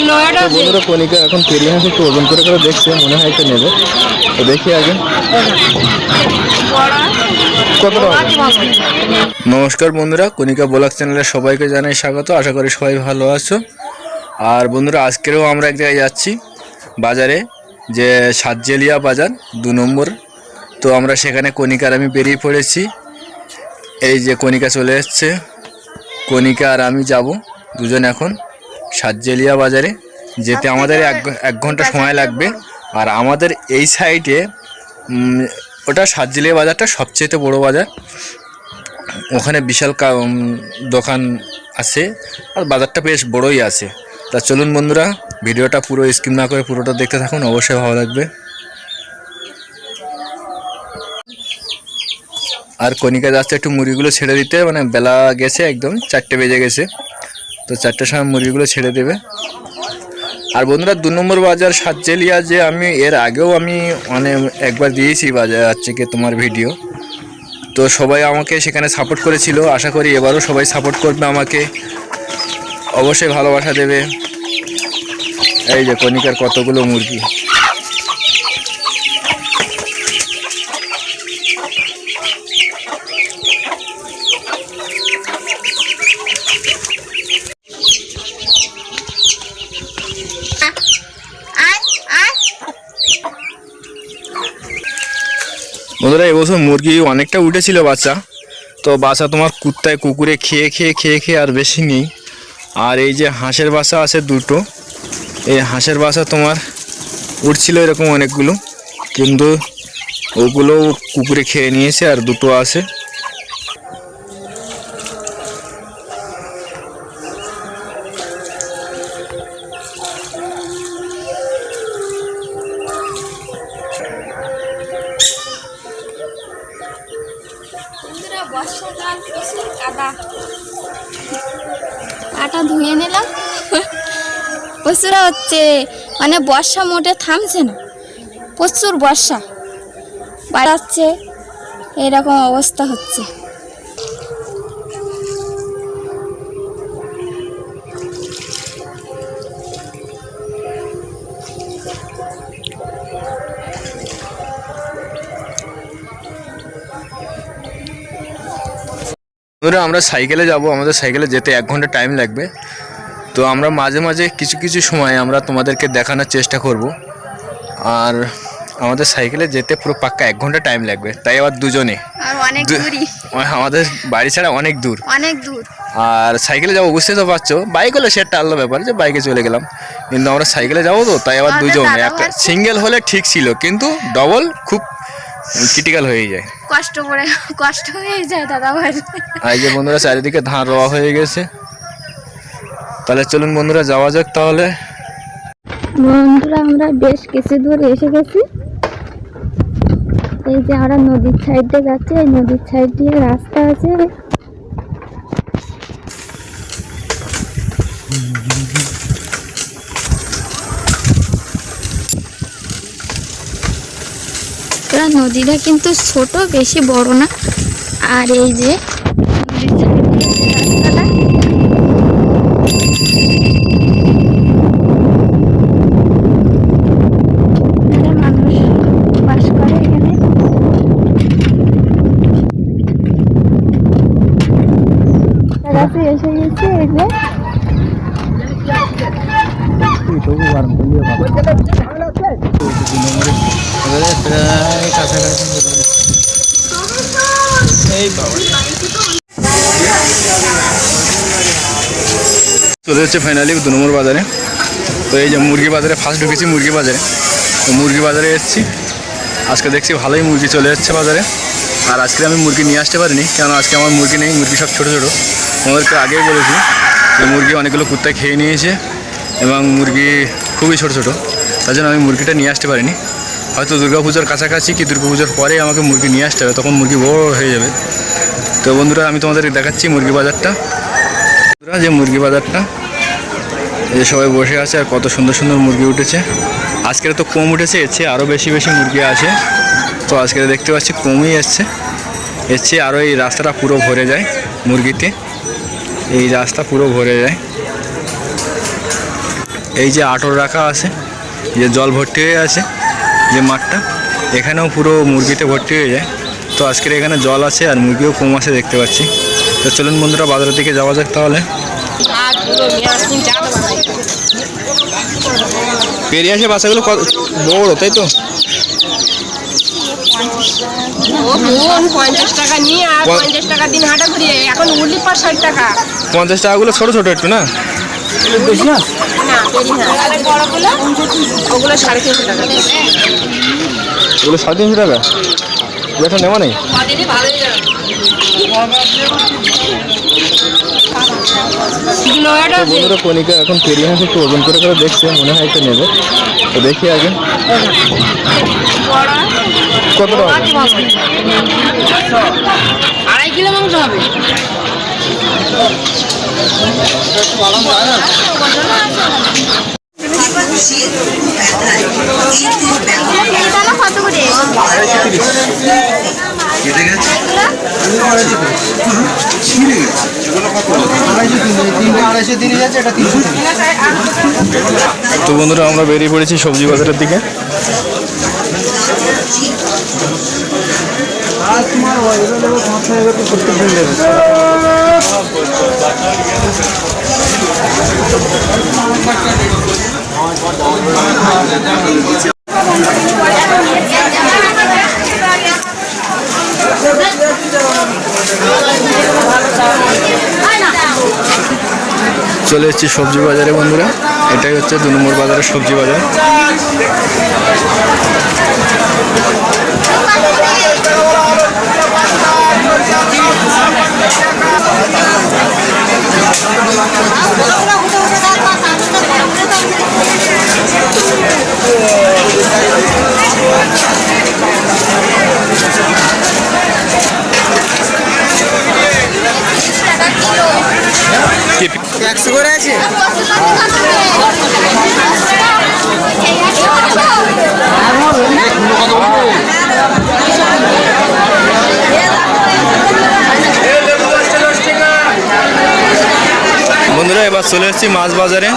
বন্ধুরা কণিকা এখন পেরিয়ে হাঁস একটু ওজন করে করে দেখছে, মনে হয় তো নেবে, তো দেখি আগে কত টাকা। নমস্কার বন্ধুরা, কণিকা ব্লগ চ্যানেলে সবাইকে জানাই স্বাগত। আশা করি সবাই ভালো আছো। আর বন্ধুরা আজকেও আমরা এক জায়গায় যাচ্ছি বাজারে, যে সাতজেলিয়া বাজার 2 নম্বর। তো আমরা সেখানে কণিকার আমি বেরিয়ে পড়েছি। এই যে কণিকা চলে এসছে, কণিকা আর আমি যাব দুজন এখন সাতজেলিয়া বাজারে। যেতে আমাদের এক ঘন্টা সময় লাগবে। আর আমাদের এই সাইডে ওটা সাতজেলিয়া বাজারটা সবচেয়ে বড় বাজার, ওখানে বিশাল দোকান আছে আর বাজারটা বেশ বড়ই আছে। তা চলুন বন্ধুরা, ভিডিওটা পুরো স্কিপ না করে পুরোটা দেখতে থাকুন, অবশ্যই ভালো লাগবে। আর কণিকা যাচ্ছে একটু মুরগিগুলো ছেড়ে দিতে, মানে বেলা গেছে, একদম 4টে বেজে গেছে, তো 4টের সময় মুরগিগুলো ছেড়ে দেবে। আর বন্ধুরা 2 নম্বর বাজার সাতজেলিয়া, যে আমি এর আগেও একবার দিয়েছি বাজার থেকে তোমার ভিডিও, তো সবাই আমাকে সেখানে সাপোর্ট করেছিল। আশা করি এবারও সবাই সাপোর্ট করবে আমাকে, অবশ্যই ভালোবাসা দেবে। এই যে কণিকার কতগুলো মুরগি। বন্ধুরা এবছর মুরগি অনেকটা উঠেছিল বাচ্চা, তো বাচ্চা তোমার কুকুরে খেয়ে খেয়ে আর বেশি নেই। আর এই যে হাঁসের বাচ্চা আছে 2টো, এই হাঁসের বাচ্চা তোমার উঠছিল এরকম অনেকগুলো, কিন্তু ওগুলো কুকুরে খেয়ে নিয়েছে, আর 2টো আছে। কাটা ধুয়ে নিলাম, প্রচুর হচ্ছে, মানে বর্ষা মোটে থামছে না, প্রচুর বর্ষা বাড়াচ্ছে, এরকম অবস্থা হচ্ছে। আমরা সাইকেলে যাব, আমাদের সাইকেলে যেতে 1 ঘন্টা টাইম লাগবে। তো আমরা মাঝে মাঝে কিছু সময় আমরা তোমাদেরকে দেখানোর চেষ্টা করব। আর আমাদের সাইকেলে যেতে পুরো পাক্কা 1 ঘন্টা টাইম লাগবে, তাই আবার দুজনে, আমাদের বাড়ি ছাড়া অনেক দূর। আর সাইকেলে যাবো, বুঝতে তো পারছো, বাইক হলে সেটা আলাদা ব্যাপার, যে বাইকে চলে গেলাম, কিন্তু আমরা সাইকেলে যাবো, তো তাই আবার দুজনে। একটা সিঙ্গেল হলে ঠিক ছিল, কিন্তু ডবল খুব ক্রিটিক্যাল হয়ে যায়, কষ্ট হয়ে যায় দাদা ভাই। এই যে বন্ধুরা চারিদিকে ধান রোয়া হয়ে গেছে। তাহলে চলুন বন্ধুরা যাওয়া যাক। তাহলে বন্ধুরা আমরা বেশ কিছু দূর এসে গেছি। এই যে আমরা নদীর সাইডে যাচ্ছি, এই নদীর সাইড দিয়ে রাস্তা আছে। নদীটা কিন্তু ছোট, বেশি বড় না। আর এই যে এসে গেছে, এই যে চলে যাচ্ছে ফাইনালি 2 নম্বর বাজারে। তো এই যে মুরগি বাজারে ফার্স্ট ঢুকেছি, মুরগি বাজারে। তো মুরগি বাজারে এসেছি, আজকে দেখছি ভালোই মুরগি চলে যাচ্ছে বাজারে। আর আজকে আমি মুরগি নিয়ে আসতে পারিনি, কেন আজকে আমার মুরগি নেই, মুরগি সব ছোটো ছোটো। আমাদেরকে আগেই বলেছি যে মুরগি অনেকগুলো কুত্তায় খেয়ে নিয়েছে, এবং মুরগি খুবই ছোটো ছোটো, তার জন্য আমি মুরগিটা নিয়ে আসতে পারিনি। হয়তো দুর্গাপুজোর কাছাকাছি কি দুর্গাপুজোর পরে আমাকে মুরগি নিয়ে আসতে হবে, তখন মুরগি বড় হয়ে যাবে। তো বন্ধুরা আমি তোমাদেরকে দেখাচ্ছি মুরগি বাজারটা, যে মুরগি বাজারটা, এই যে সবাই বসে আছে, আর কত সুন্দর সুন্দর মুরগি উঠেছে। আজকের তো কম উঠেছে, এর চেয়ে আরও বেশি মুরগি আছে। তো আজকে দেখতে পাচ্ছি কমই এসছে, এর চেয়ে আরও এই রাস্তাটা পুরো ভরে যায় মুরগিতে, এই রাস্তা পুরো ভরে যায়। এই যে আটর রাখা আছে, যে জল ভর্তি হয়ে আছে যে মাঠটা, এখানেও পুরো মুরগিতে ভর্তি হয়ে যায়। তো আজকের এখানে জল আছে আর মুরগিও কম আছে দেখতে পাচ্ছি। তো চলুন বন্ধুরা বাজারের দিকে যাওয়া যাক তাহলে। বেরিয়ে আসে বাচ্চাগুলো বড়, তাই তো? 50 টাকা নিয়ে আর 50 টাকা দিন হাঁটা ঘুরিয়ে এখন উল্লি পার 60 টাকা। 50 টাকাগুলো ছোট ছোট একটু না, বেশি না? না বেরি না, বড়গুলো ওগুলো 350 টাকা। ওগুলো 350 টাকা? এটা নেওয়া নেই? বন্ধুরা কণিকা এখন পেরিয়ে হাঁসে একটু ওজন করে দেখছে, মনে হয় একটা নেবে। তো দেখি আগে কত টাকা। 2.5 কিলো মাংস হবে। তো বন্ধুরা আমরা বেরিয়ে পড়েছি সবজি বাজারের দিকে। চলে এসেছি সবজি বাজারে বন্ধুরা, এটাই হচ্ছে 2 নম্বর বাজারের সবজি বাজার। একশো করে আছে। বন্ধুরা এবার চলে এসেছি মাছ বাজারে।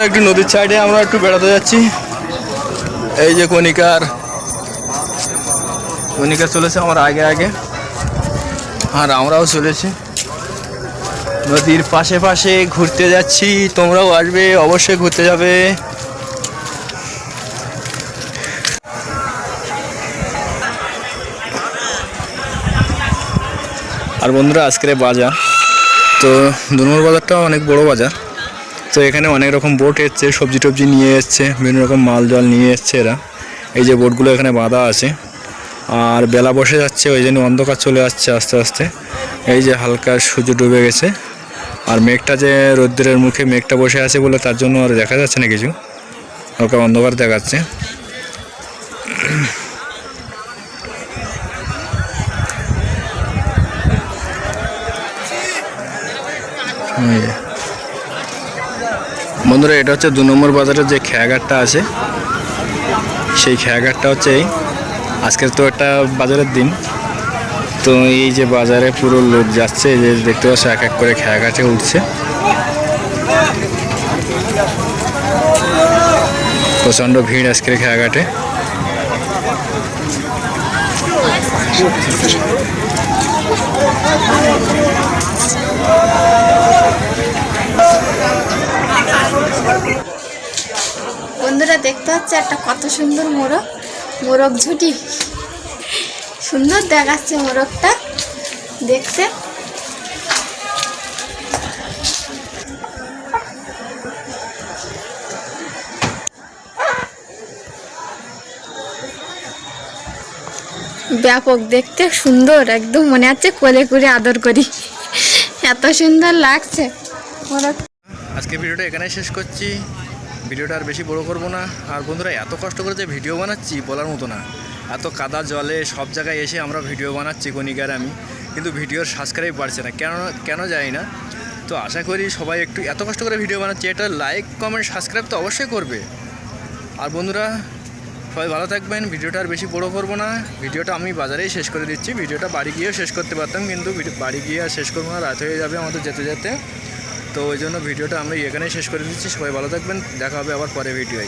একটু নদীর সাইডে আমরা একটু বেড়াতে যাচ্ছি। এই যে কণিকা চলেছে আমার আগে আগে, আর আমরাও চলেছি নদীর পাশে পাশে ঘুরতে যাচ্ছি। তোমরাও আসবে, অবশ্যই ঘুরতে যাবে। আর বন্ধুরা আজকের বাজার তো 2 নম্বর বাজারটা অনেক বড় বাজার। তো এখানে অনেক রকম বোট এসছে, সবজি টবজি নিয়ে এসছে, বিভিন্ন রকম মাল জল নিয়ে এসছে এরা। এই যে বোটগুলো এখানে বাঁধা আছে, আর বেলা বসে যাচ্ছে, ওই জন্য অন্ধকার চলে আসছে আস্তে আস্তে। এই যে হালকা সূর্য ডুবে গেছে, আর মেঘটা যে রৌদ্রের মুখে মেঘটা বসে আছে বলে তার জন্য আর দেখা যাচ্ছে না কিছু, হালকা অন্ধকার দেখাচ্ছে। বন্ধুরা এটা হচ্ছে 2 নম্বর বাজারের যে খেয়াঘাটটা আছে, সেই খেয়াঘাটটা হচ্ছে এই। আজকের তো একটা বাজারের দিন, তো এই যে বাজারে পুরো লোক যাচ্ছে, যে দেখতে পাচ্ছ এক এক করে খেয়াঘাটে উঠছে। প্রচণ্ড ভিড় আজকের খেয়াঘাটে। বন্ধুরা দেখতে হচ্ছে একটা কত সুন্দর মোরগ ঝুটি, সুন্দর দেখাচ্ছে মোরগটা দেখতে। ব্যাপক, দেখতে সুন্দর, একদম মনে হচ্ছে কোলে করে আদর করি, এত সুন্দর লাগছে। ওরা আজকে ভিডিওটা এখানেই শেষ করছি। ভিডিওটা আর বেশি বড় করব না। আর বন্ধুরা, এত কষ্ট করে যে ভিডিও বানাচ্ছি বলার মতো না। এত কাদা জলে সব জায়গায় এসে আমরা ভিডিও বানাচ্ছি কণিকার আমি, কিন্তু ভিডিওর সাবস্ক্রাইব বাড়ছে না, কেন জানি না। তো আশা করি সবাই একটু, এত কষ্ট করে ভিডিও বানাচ্ছি, এটা লাইক কমেন্ট সাবস্ক্রাইব তো অবশ্যই করবে। আর বন্ধুরা, সবাই ভালো থাকবেন। ভিডিওটা আর বেশি বড় করব না। ভিডিওটা আমি বাজারেই শেষ করে দিচ্ছি। ভিডিওটা বাড়ি গিয়েও শেষ করতে পারতাম, কিন্তু বাড়ি গিয়ে আর শেষ করবো না, রাত হয়ে যাবে আমাদের যেতে যেতে। তো ওই জন্য ভিডিওটা আমরা এখানেই শেষ করে দিচ্ছি। সবাই ভালো থাকবেন, দেখা হবে আবার পরে ভিডিওয়।